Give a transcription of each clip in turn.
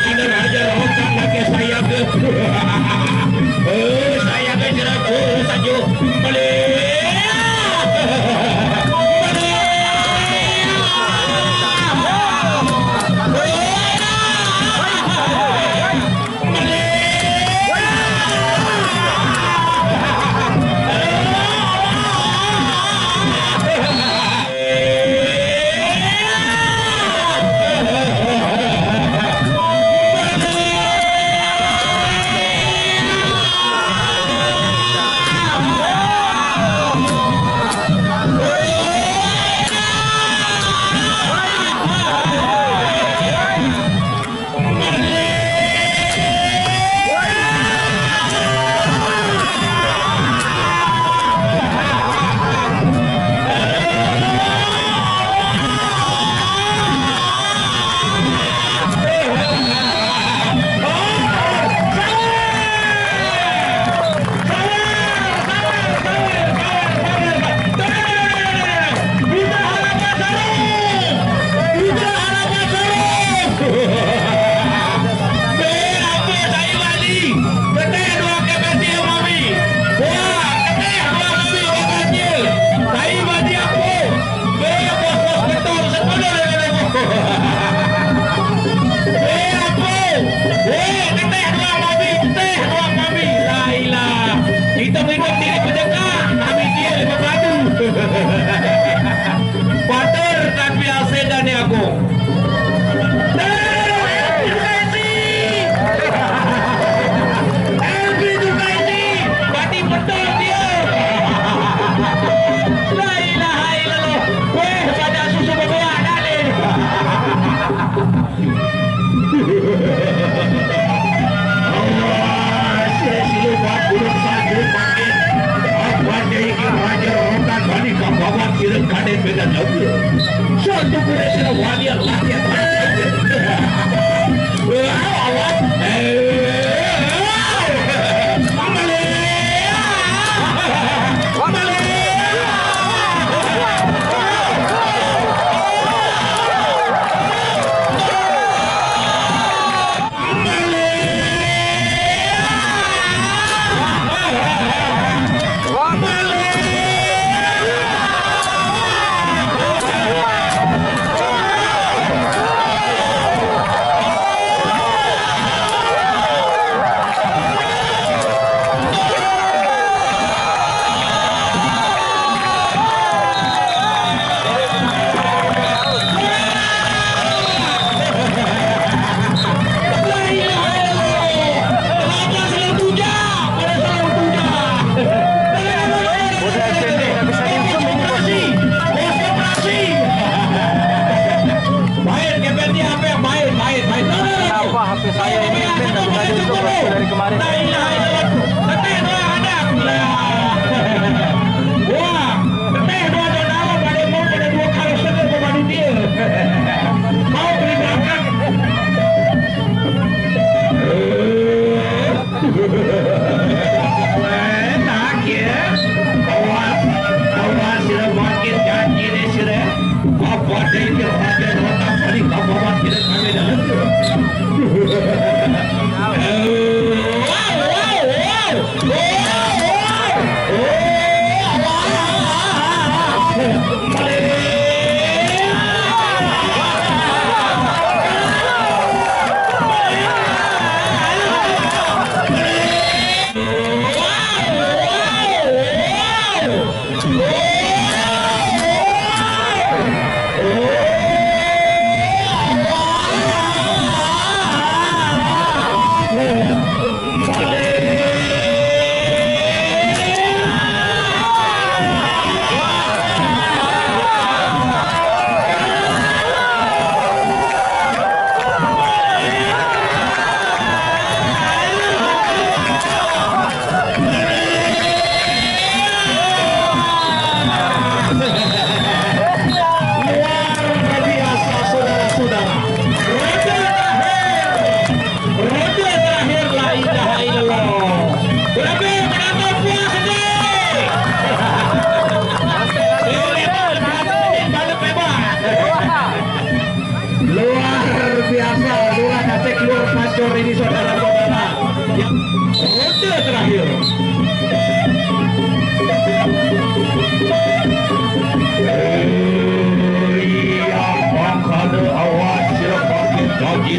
Ada raja rokan lagi saya ke. Saya ke jeraku saja. Water tapi asedan ya aku. Elvi juga ini, berarti betul dia. La ilaha illallah. Weh, pada susu berbuah dalil. Allah, siluman burung saja pakai. Apa jadi raja rokan bani kabawan kira kadet beda jauh. Suatu kurang wali Allah ya. Awak.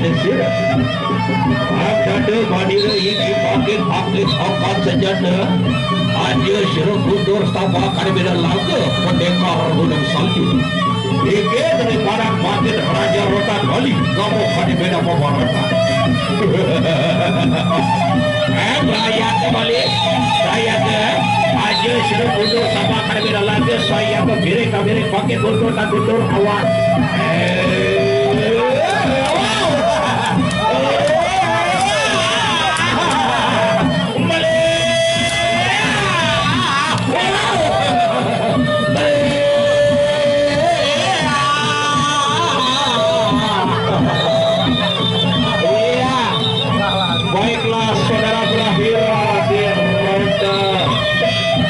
desir. Ada badira iki pakai akan sejana. Aja syuruh kundur stabak ada beda laga pendekar gunung salju. Ike dari barang batin Raja Rotan Bali kamu ada beda pembahasan. Rakyat kembali saya ke aja suruh kundur sama kada beda lagi saya ke kiri pakai kundur dan kundur awas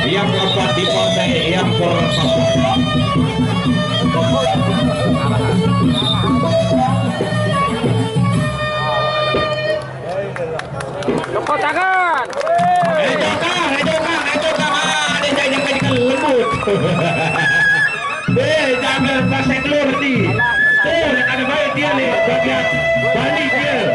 yang dapat di partai yang bersatu. Lepot tangan. Ada saya yang kadikan lembut. Jangan pasang telur ni. Ada baik dia ni, bagian balik dia.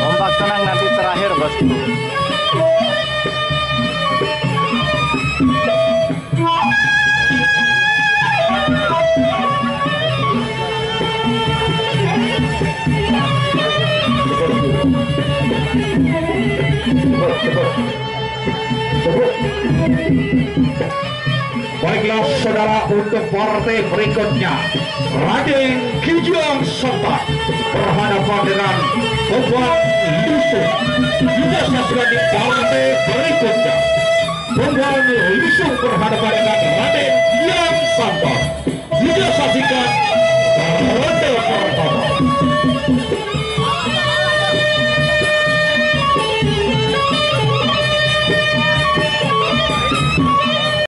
Ombak tenang nanti terakhir bosku. Baiklah saudara, untuk partai berikutnya Raden Kijang Santa berhadapan dengan Pembuat Lusung. Juga saksikan di partai berikutnya Pembuat Lusung berhadapan dengan Raden Kijang Santa. Juga saksikan ronde pertama.